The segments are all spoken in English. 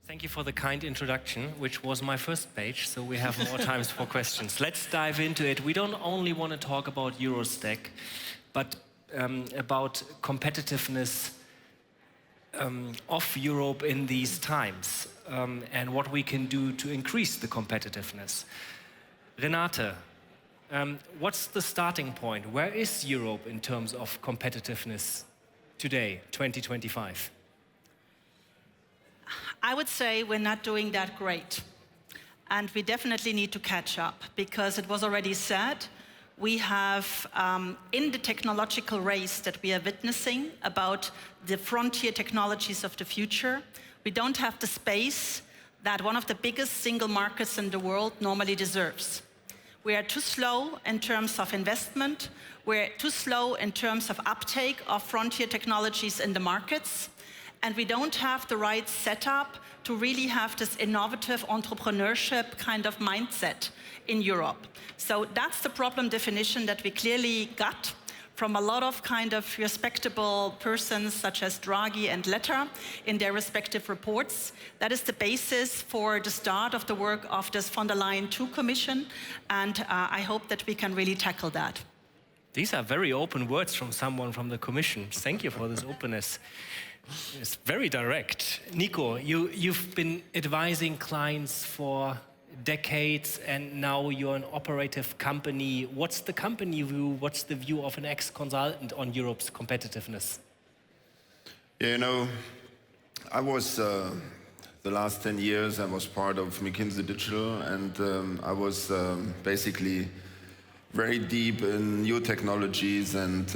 Thank you for the kind introduction, which was my first page, so we have more times for questions. Let's dive into it. We don't only want to talk about EuroStack, but about competitiveness of Europe in these times, and what we can do to increase the competitiveness. Renate, what's the starting point? Where is Europe in terms of competitiveness today, 2025? I would say we're not doing that great. And we definitely need to catch up, because it was already said, we have, in the technological race that we are witnessing about the frontier technologies of the future, we don't have the space that one of the biggest single markets in the world normally deserves. We are too slow in terms of investment. We're too slow in terms of uptake of frontier technologies in the markets. And we don't have the right setup to really have this innovative entrepreneurship kind of mindset in Europe. So that's the problem definition that we clearly got from a lot of kind of respectable persons such as Draghi and Letta in their respective reports. That is the basis for the start of the work of this von der Leyen II Commission, and I hope that we can really tackle that. These are very open words from someone from the Commission. Thank you for this openness. It's very direct. Niko, you've been advising clients for decades, and now you're an operative company. What's the company view? What's the view of an ex-consultant on Europe's competitiveness? Yeah, you know, I was, the last 10 years, I was part of McKinsey Digital, and I was basically very deep in new technologies, and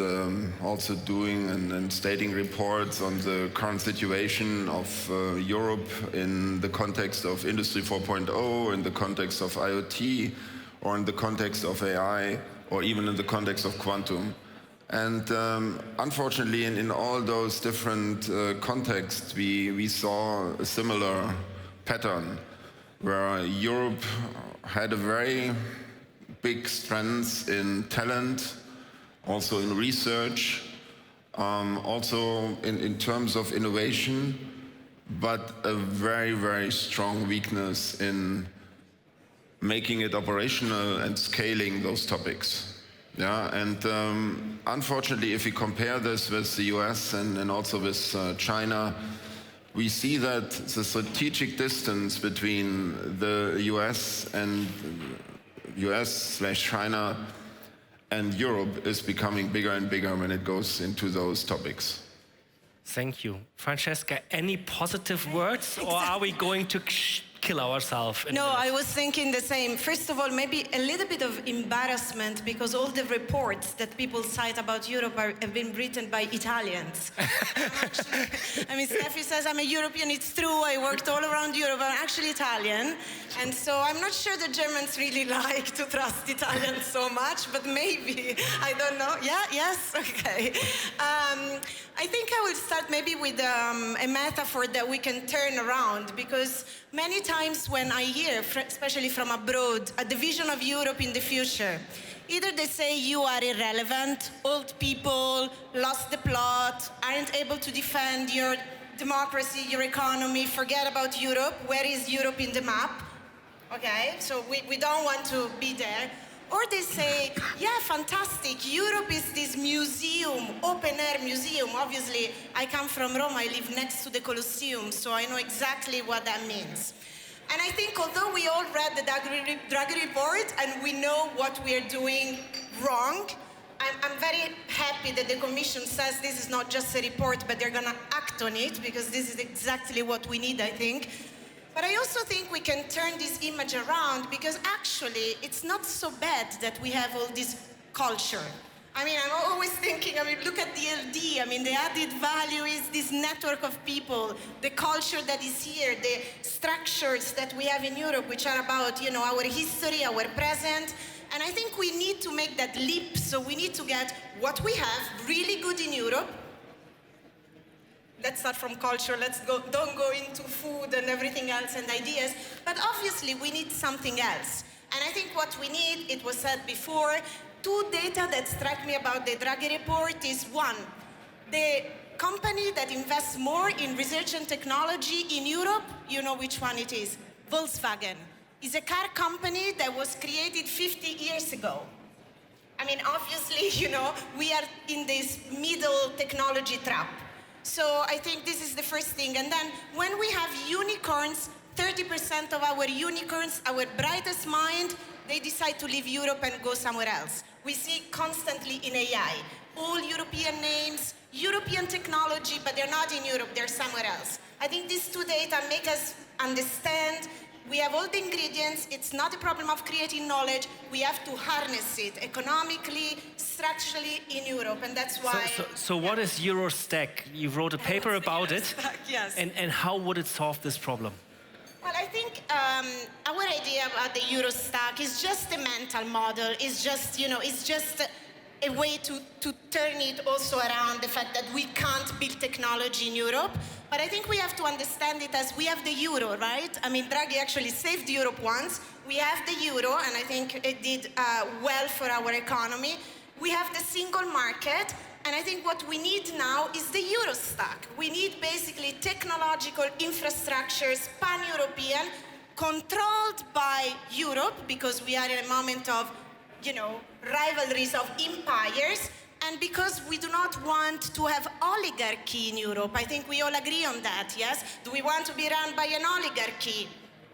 also doing and stating reports on the current situation of Europe in the context of Industry 4.0, in the context of IoT, or in the context of AI, or even in the context of quantum. And unfortunately, in all those different contexts, we saw a similar pattern, where Europe had a very big strengths in talent, also in research, also in terms of innovation, but a very, very strong weakness in making it operational and scaling those topics. Yeah, and unfortunately, if we compare this with the US and also with China, we see that the strategic distance between the US and US/China and Europe is becoming bigger and bigger when it goes into those topics. Thank you. Francesca, any positive words, or are we going to kill ourselves? No, I was thinking the same. First of all, maybe a little bit of embarrassment, because all the reports that people cite about Europe have been written by Italians. I mean, Steffi says I'm a European. It's true. I worked all around Europe. I'm actually Italian. And so I'm not sure the Germans really like to trust Italians so much, but maybe, I don't know. Yeah, yes, okay. I think I will start maybe with a metaphor that we can turn around, because many times when I hear, especially from abroad, a division of Europe in the future, either they say you are irrelevant, old people, lost the plot, aren't able to defend your democracy, your economy, forget about Europe, where is Europe in the map? Okay, so we don't want to be there. Or they say, yeah, fantastic, Europe is this museum, open-air museum. Obviously, I come from Rome, I live next to the Colosseum, so I know exactly what that means. And I think although we all read the Draghi report and we know what we are doing wrong, I'm very happy that the Commission says this is not just a report, but they're gonna act on it, because this is exactly what we need, I think. But I also think we can turn this image around, because actually it's not so bad that we have all this culture. I mean, I'm always thinking, look at DLD. The added value is this network of people, the culture that is here, the structures that we have in Europe, which are about, our history, our present. And I think we need to make that leap. So we need to get what we have really good in Europe. Let's start from culture, don't go into food and everything else and ideas, but obviously we need something else. And I think what we need, it was said before, two data that strike me about the Draghi report is one, the company that invests more in research and technology in Europe, you know which one it is. Volkswagen is a car company that was created 50 years ago. I mean, obviously, you know, we are in this middle technology trap. So I think this is the first thing. And then when we have unicorns, 30% of our unicorns, our brightest mind, they decide to leave Europe and go somewhere else. We see constantly in AI, all European names, European technology, but they're not in Europe, they're somewhere else. I think these two data make us understand we have all the ingredients. It's not a problem of creating knowledge. We have to harness it economically, structurally in Europe, and that's why... So what is EuroStack? You wrote a paper about it. Yes. And how would it solve this problem? Well, I think our idea about the EuroStack is just a mental model. It's just, you know, it's just a way to turn it also around the fact that we can't build technology in Europe. But I think we have to understand it as we have the euro, right? I mean, Draghi actually saved Europe once. We have the euro, and I think it did well for our economy. We have the single market, and I think what we need now is the EuroStack. We need basically technological infrastructures, pan-European, controlled by Europe, because we are in a moment of, you know, rivalries of empires, and because we do not want to have oligarchy in Europe. I think we all agree on that, yes? Do we want to be run by an oligarchy?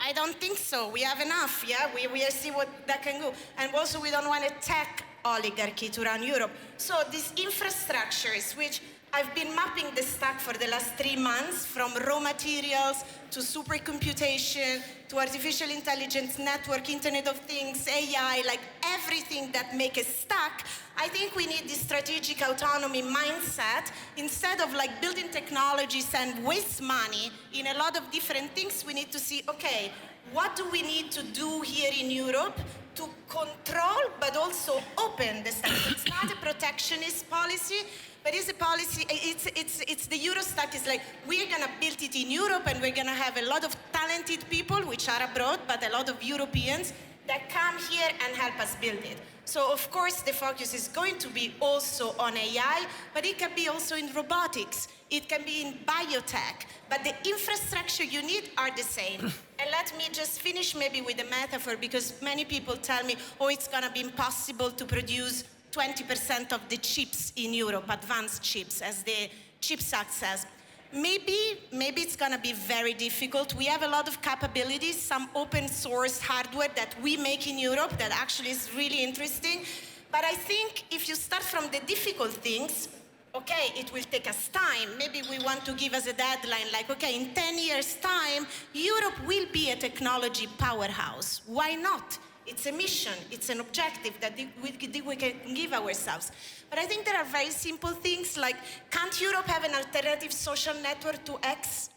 I don't think so. We have enough, yeah? We see what that can go. And also we don't want a tech oligarchy to run Europe. So these infrastructures, which I've been mapping the stack for the last 3 months, from raw materials to supercomputation to artificial intelligence, network, Internet of Things, AI, like everything that make a stack. I think we need this strategic autonomy mindset. Instead of like building technologies and waste money in a lot of different things, we need to see, okay, what do we need to do here in Europe to control but also open the stack? It's not a protectionist policy, but it's a policy, it's the EuroStack is like, we're gonna build it in Europe and we're gonna have a lot of talented people, which are abroad, but a lot of Europeans that come here and help us build it. So of course the focus is going to be also on AI, but it can be also in robotics, it can be in biotech, but the infrastructure you need are the same. And let me just finish maybe with a metaphor, because many people tell me, oh, it's gonna be impossible to produce 20% of the chips in Europe, advanced chips, as the CHIPS Act says. Maybe it's gonna be very difficult. We have a lot of capabilities, some open source hardware that we make in Europe that actually is really interesting. But I think if you start from the difficult things, okay, it will take us time. Maybe we want to give us a deadline, like, okay, in 10 years' time, Europe will be a technology powerhouse. Why not? It's a mission, it's an objective that we can give ourselves. But I think there are very simple things like, can't Europe have an alternative social network to X?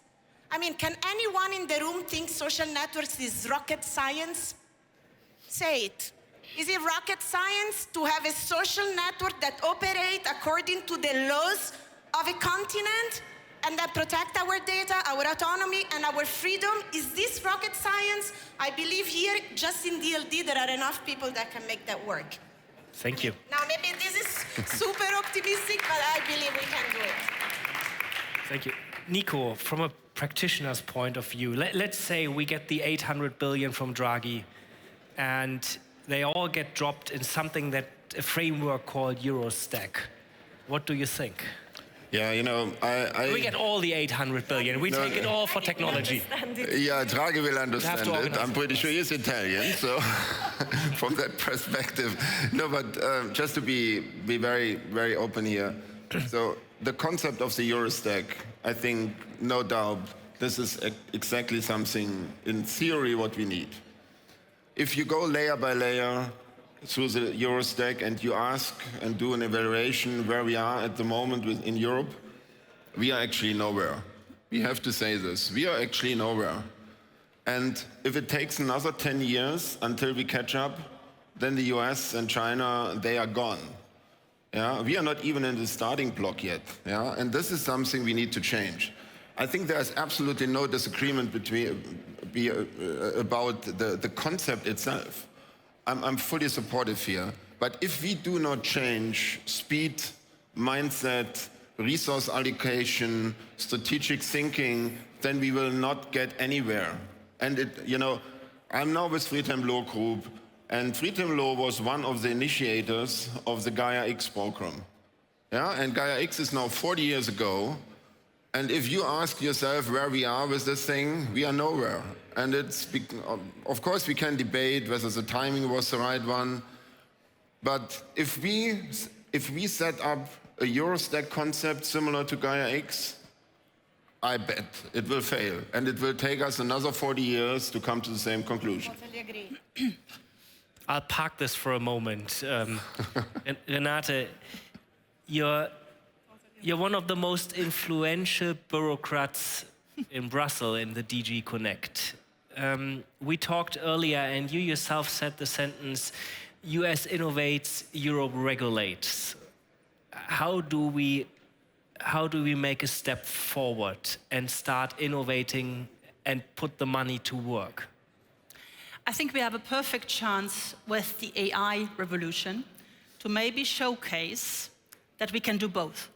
I mean, can anyone in the room think social networks is rocket science? Say it. Is it rocket science to have a social network that operates according to the laws of a continent and that protect our data, our autonomy, and our freedom? Is this rocket science? I believe here, just in DLD, there are enough people that can make that work. Thank you. Now, maybe this is super optimistic, but I believe we can do it. Thank you. Niko, from a practitioner's point of view, let's say we get the 800 billion from Draghi, and they all get dropped in something that a framework called EuroStack. What do you think? Yeah, you know, We get all the 800 billion. We take it all for technology. Yeah, Draghi will understand it. I'm pretty sure he's Italian, so from that perspective. No, but just to be very, very open here. So the concept of the EuroStack, I think, no doubt, this is exactly something, in theory, what we need. If you go layer by layer through the EuroStack and you ask and do an evaluation where we are at the moment in Europe, we are actually nowhere. We have to say this. We are actually nowhere. And if it takes another 10 years until we catch up, then the US and China, they are gone. Yeah? We are not even in the starting block yet. Yeah? And this is something we need to change. I think there's absolutely no disagreement about the concept itself. I'm fully supportive here. But if we do not change speed, mindset, resource allocation, strategic thinking, then we will not get anywhere. And I'm now with Friedhelm Law Group, and Friedhelm Law was one of the initiators of the Gaia X program. Yeah, and Gaia X is now 40 years ago. And if you ask yourself where we are with this thing, we are nowhere. And of course we can debate whether the timing was the right one. But if we set up a EuroStack concept similar to Gaia X, I bet it will fail. And it will take us another 40 years to come to the same conclusion. Totally agree. I'll park this for a moment. Renate, you're one of the most influential bureaucrats in Brussels in the DG Connect. We talked earlier, and you yourself said the sentence, US innovates, Europe regulates. How do we make a step forward and start innovating and put the money to work? I think we have a perfect chance with the AI revolution to maybe showcase that we can do both.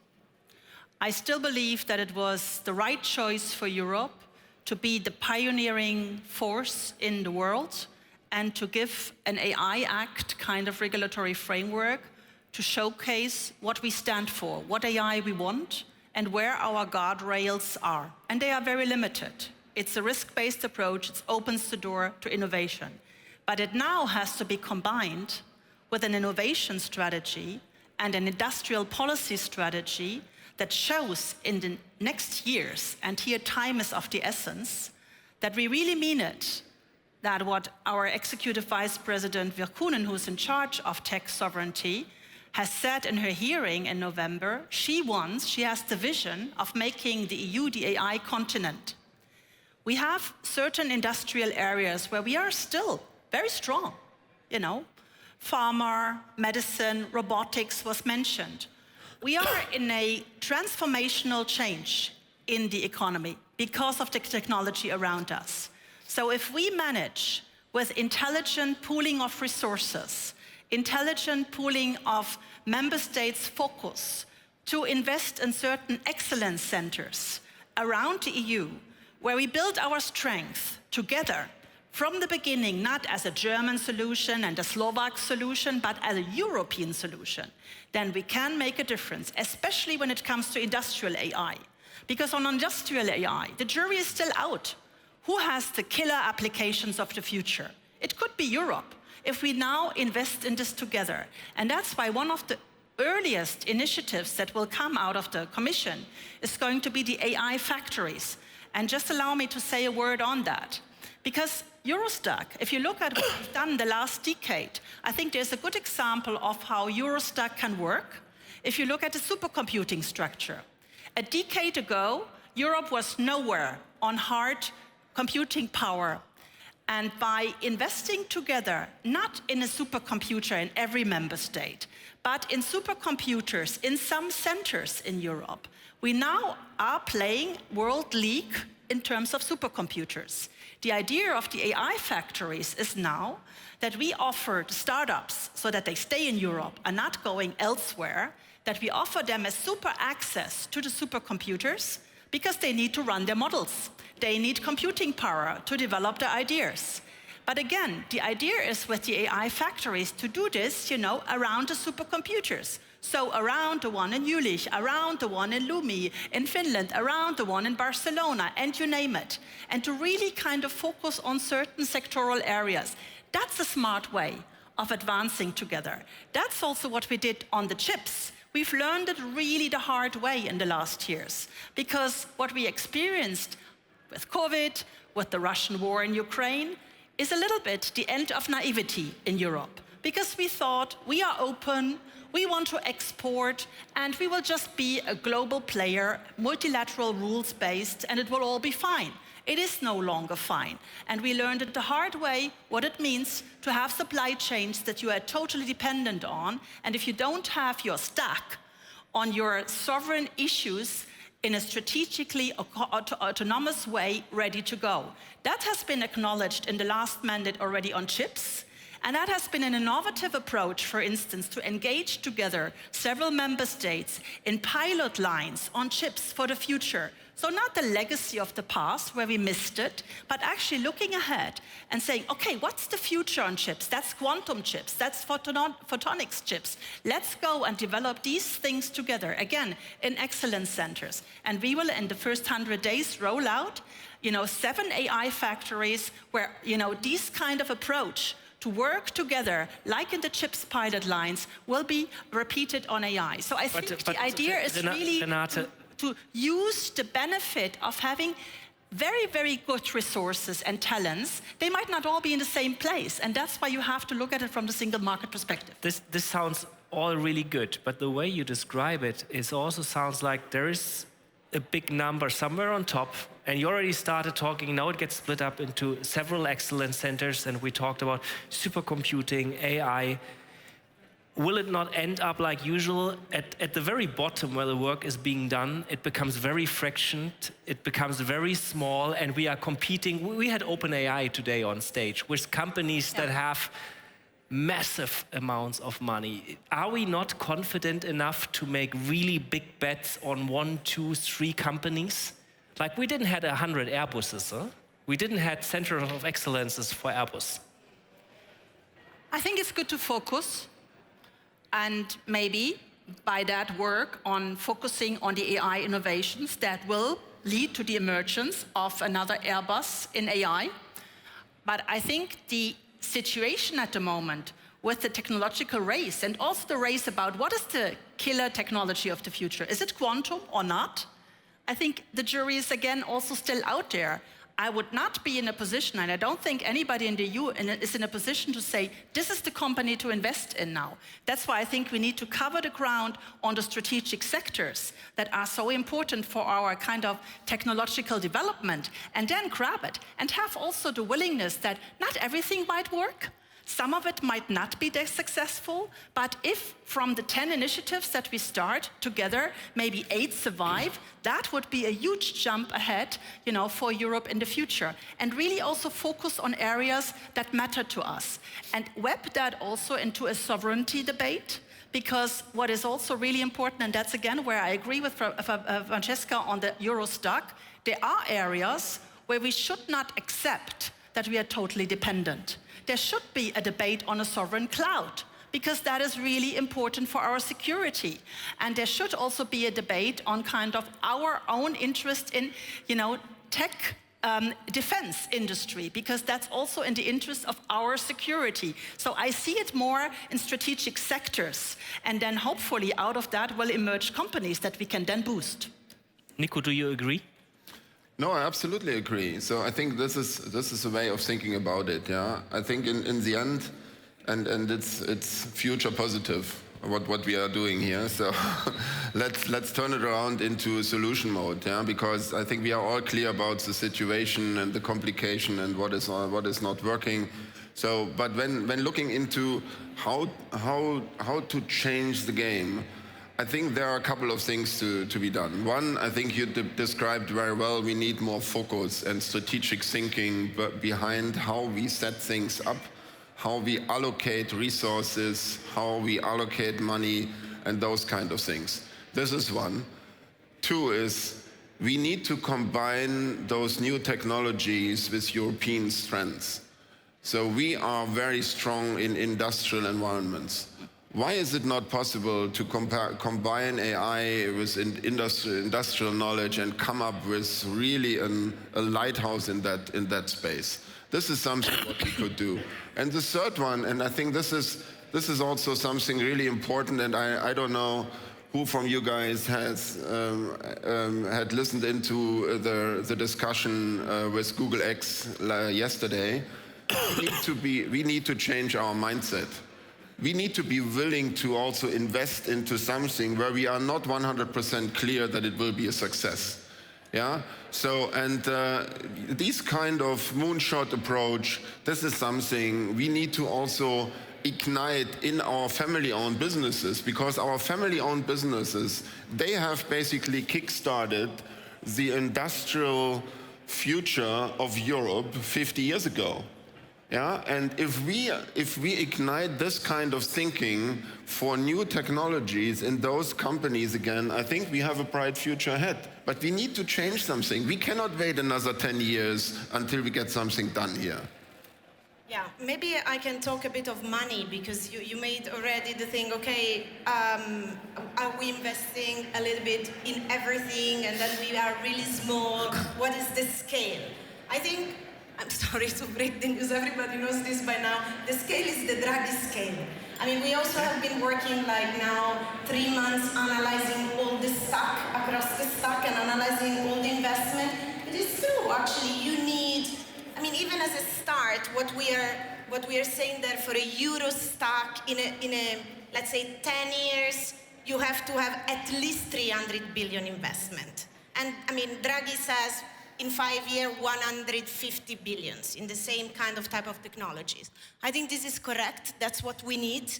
I still believe that it was the right choice for Europe to be the pioneering force in the world and to give an AI Act kind of regulatory framework to showcase what we stand for, what AI we want, and where our guardrails are. And they are very limited. It's a risk-based approach. It opens the door to innovation. But it now has to be combined with an innovation strategy and an industrial policy strategy that shows in the next years, and here time is of the essence, that we really mean it, that what our Executive Vice President Virkkunen, who's in charge of tech sovereignty, has said in her hearing in November, she has the vision of making the EU the AI continent. We have certain industrial areas where we are still very strong. Pharma, medicine, robotics was mentioned. We are in a transformational change in the economy because of the technology around us. So if we manage with intelligent pooling of resources, intelligent pooling of member states' focus to invest in certain excellence centers around the EU, where we build our strength together from the beginning, not as a German solution and a Slovak solution, but as a European solution, then we can make a difference, especially when it comes to industrial AI. Because on industrial AI, the jury is still out. Who has the killer applications of the future? It could be Europe, if we now invest in this together. And that's why one of the earliest initiatives that will come out of the Commission is going to be the AI factories. And just allow me to say a word on that. Because EuroStack, if you look at what we've done the last decade, I think there's a good example of how EuroStack can work. If you look at the supercomputing structure. A decade ago, Europe was nowhere on hard computing power. And by investing together, not in a supercomputer in every member state, but in supercomputers in some centers in Europe, we now are playing world league in terms of supercomputers. The idea of the AI factories is now that we offer the startups so that they stay in Europe and not going elsewhere, that we offer them a super access to the supercomputers because they need to run their models. They need computing power to develop their ideas. But again, the idea is with the AI factories to do this, around the supercomputers. So around the one in Jülich, around the one in Lumi, in Finland, around the one in Barcelona, and you name it. And to really kind of focus on certain sectoral areas. That's a smart way of advancing together. That's also what we did on the chips. We've learned it really the hard way in the last years. Because what we experienced with COVID, with the Russian war in Ukraine, is a little bit the end of naivety in Europe. Because we thought, we are open, we want to export, and we will just be a global player, multilateral rules-based, and it will all be fine. It is no longer fine. And we learned it the hard way, what it means to have supply chains that you are totally dependent on, and if you don't have your stack on your sovereign issues in a strategically autonomous way ready to go. That has been acknowledged in the last mandate already on chips, And that has been an innovative approach, for instance, to engage together several member states in pilot lines on chips for the future. So not the legacy of the past where we missed it, but actually looking ahead and saying, okay, what's the future on chips? That's quantum chips, that's photonics chips. Let's go and develop these things together, again, in excellence centers. And we will, in the first 100 days, roll out 7 AI factories where this kind of approach to work together, like in the chips pilot lines, will be repeated on AI. So I think the idea is really to use the benefit of having very, very good resources and talents. They might not all be in the same place, and that's why you have to look at it from the single market perspective. This sounds all really good, but the way you describe it also sounds like there is a big number somewhere on top, and you already started talking, now it gets split up into several excellence centers, and we talked about supercomputing, AI. Will it not end up like usual at the very bottom where the work is being done? It becomes very fractioned, it becomes very small, and we are competing. We had OpenAI today on stage with companies that have massive amounts of money. Are we not confident enough to make really big bets on 1, 2, 3 companies? Like we didn't have 100 Airbuses, huh? We didn't have centers of excellences for Airbus. I think it's good to focus. And maybe by that work on focusing on the AI innovations that will lead to the emergence of another Airbus in AI. But I think the situation at the moment with the technological race and also the race about what is the killer technology of the future, is it quantum or not? I think the jury is again also still out there. I would not be in a position, and I don't think anybody in the EU is in a position to say, this is the company to invest in now. That's why I think we need to cover the ground on the strategic sectors that are so important for our kind of technological development, and then grab it, and have also the willingness that not everything might work. Some of it might not be that successful, but if from the 10 initiatives that we start together, maybe 8 survive, that would be a huge jump ahead, for Europe in the future. And really also focus on areas that matter to us. And web that also into a sovereignty debate, because what is also really important, and that's again where I agree with Francesca on the EuroStack, there are areas where we should not accept that we are totally dependent. There should be a debate on a sovereign cloud, because that is really important for our security. And there should also be a debate on kind of our own interest in, tech defense industry, because that's also in the interest of our security. So I see it more in strategic sectors, and then hopefully out of that will emerge companies that we can then boost. Niko, do you agree? No, I absolutely agree. So I think this is a way of thinking about it. Yeah, I think in the end, and it's future positive what we are doing here. So let's turn it around into solution mode. Yeah, because I think we are all clear about the situation and the complication and what is not working. So, but when looking into how to change the game, I think there are a couple of things to be done. One, I think you described very well, we need more focus and strategic thinking behind how we set things up, how we allocate resources, how we allocate money, and those kind of things. This is one. Two is, we need to combine those new technologies with European strengths. So we are very strong in industrial environments. Why is it not possible to combine AI with industrial knowledge and come up with really a lighthouse in that space? This is something what we could do. And the third one, and I think this is also something really important, and I don't know who from you guys has had listened into the discussion with Google X yesterday. We need to change our mindset. We need to be willing to also invest into something where we are not 100% clear that it will be a success. Yeah. So, and this kind of moonshot approach, this is something we need to also ignite in our family-owned businesses, because our family-owned businesses, they have basically kick-started the industrial future of Europe 50 years ago. Yeah, and if we ignite this kind of thinking for new technologies in those companies again, I think we have a bright future ahead. But we need to change something. We cannot wait another 10 years until we get something done here. Yeah, maybe I can talk a bit of money, because you made already the thing, okay, are we investing a little bit in everything and then we are really small? What is the scale? I think, I'm sorry to break the news, everybody knows this by now, the scale is the Draghi scale. I mean, we also have been working like now 3 months analyzing all the stock, across the stock, and analyzing all the investment. It is true, actually, you need, I mean, even as a start, what we are saying there for a EuroStack in a let's say 10 years, you have to have at least 300 billion investment. And I mean, Draghi says in 5 years, 150 billions in the same kind of type of technologies. I think this is correct. That's what we need.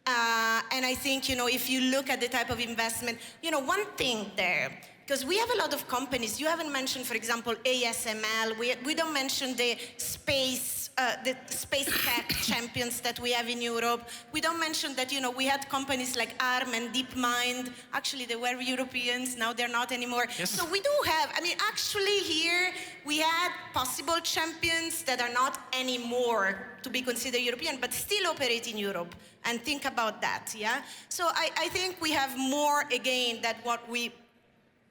And I think, you know, if you look at the type of investment, you know, one thing there, because we have a lot of companies. You haven't mentioned, for example, ASML. We don't mention the space tech champions that we have in Europe. We don't mention that, you know, we had companies like ARM and DeepMind. Actually, they were Europeans. Now they're not anymore. Yes. So we do have, I mean, actually here we had possible champions that are not anymore to be considered European, but still operate in Europe. And think about that, yeah? So I think we have more, again, than what we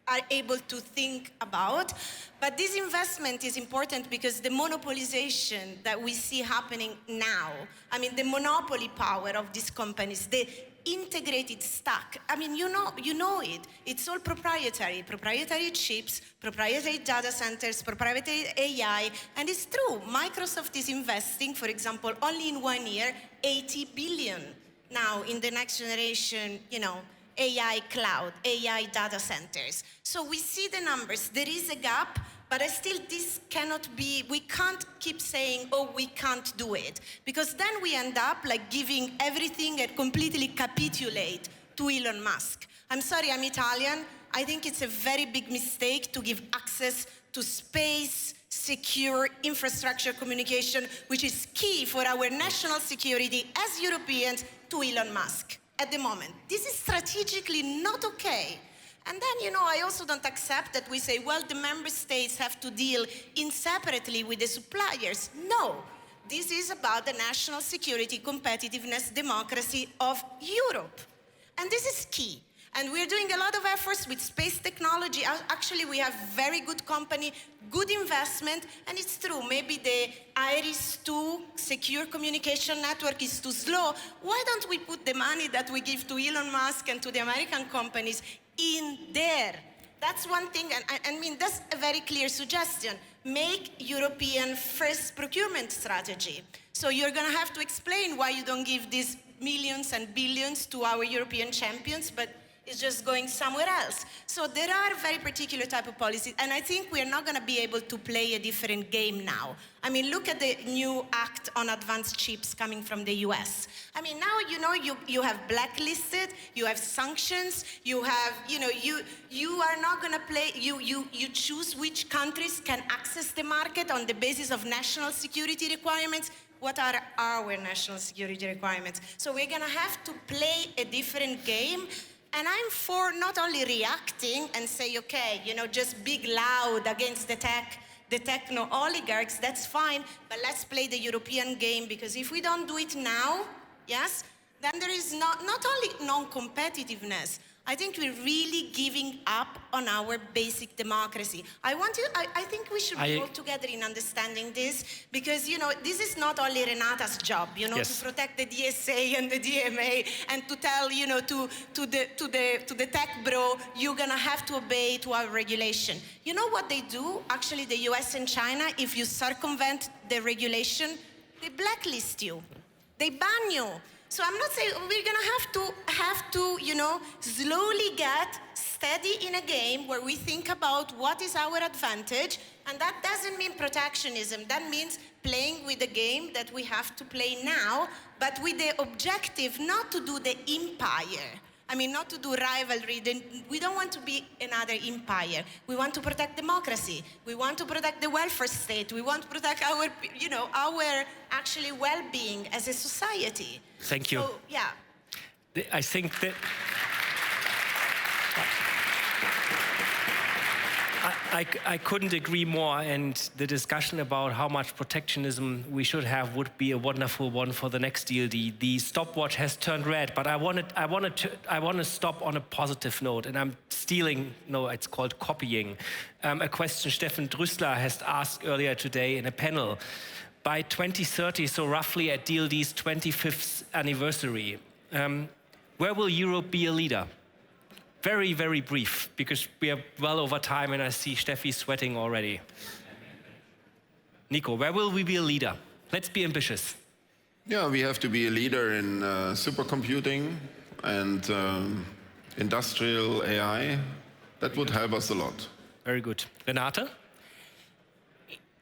are able to think about. But this investment is important because the monopolization that we see happening now, I mean, the monopoly power of these companies, the integrated stack, I mean, you know it. It's all proprietary chips, proprietary data centers, proprietary AI, and it's true. Microsoft is investing, for example, only in 1 year, 80 billion now in the next generation, you know, AI cloud, AI data centers. So we see the numbers. There is a gap, but still this cannot be, we can't keep saying, oh, we can't do it. Because then we end up like giving everything and completely capitulate to Elon Musk. I'm sorry, I'm Italian. I think it's a very big mistake to give access to space, secure infrastructure communication, which is key for our national security as Europeans, to Elon Musk. At the moment. This is strategically not okay. And then, you know, I also don't accept that we say, well, the member states have to deal separately with the suppliers. No, this is about the national security, competitiveness, democracy of Europe. And this is key. And we're doing a lot of efforts with space technology. Actually, we have very good company, good investment, and it's true, maybe the IRIS-2 secure communication network is too slow. Why don't we put the money that we give to Elon Musk and to the American companies in there? That's one thing, and I mean, that's a very clear suggestion. Make European first procurement strategy. So you're gonna have to explain why you don't give these millions and billions to our European champions, but it's just going somewhere else. So there are very particular type of policies, and I think we're not gonna be able to play a different game now. I mean, look at the new act on advanced chips coming from the US. I mean, now, you know, you have blacklisted, you have sanctions, you have, you know, you are not gonna play, you choose which countries can access the market on the basis of national security requirements. What are our national security requirements? So we're gonna have to play a different game. And I'm for not only reacting and say, okay, you know, just big loud against the techno oligarchs, that's fine, but let's play the European game, because if we don't do it now, yes, then there is not only non-competitiveness, I think we're really giving up on our basic democracy. I think we should work together in understanding this, because, you know, this is not only Renate's job, you know, yes, to protect the DSA and the DMA and to tell, you know, to the tech bro, you're gonna have to obey to our regulation. You know what they do? Actually, the US and China, if you circumvent the regulation, they blacklist you. They ban you. So I'm not saying we're gonna have to, you know, slowly get steady in a game where we think about what is our advantage, and that doesn't mean protectionism. That means playing with the game that we have to play now, but with the objective not to do the empire, I mean, not to do rivalry. We don't want to be another empire. We want to protect democracy. We want to protect the welfare state. We want to protect our, our actually well-being as a society. Thank you. So, yeah. I think that I couldn't agree more, and the discussion about how much protectionism we should have would be a wonderful one for the next DLD. The stopwatch has turned red, but I want to stop on a positive note, and I'm stealing, no, it's called copying, a question Steffen Drüssler has asked earlier today in a panel. By 2030, so roughly at DLD's 25th anniversary, where will Europe be a leader? Very, very brief, because we are well over time and I see Steffi sweating already. Niko, where will we be a leader? Let's be ambitious. Yeah, we have to be a leader in supercomputing and industrial AI. That would help us a lot. Very good. Renate?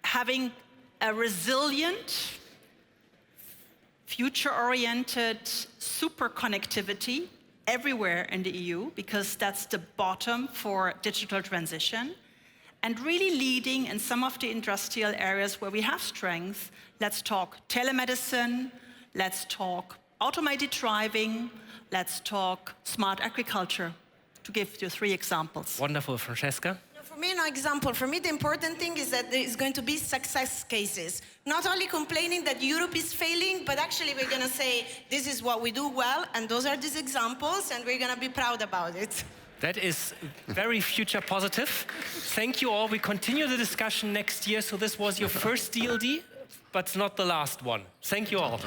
Having a resilient, future-oriented super connectivity everywhere in the EU, because that's the bottom for digital transition, and really leading in some of the industrial areas where we have strength. Let's talk telemedicine, let's talk automated driving, let's talk smart agriculture, to give you 3 examples. Wonderful. Francesca? For me, no example. For me, the important thing is that there is going to be success cases. Not only complaining that Europe is failing, but actually we're going to say, this is what we do well, and those are these examples, and we're going to be proud about it. That is very future positive. Thank you all. We continue the discussion next year. So this was your first DLD, but not the last one. Thank you all.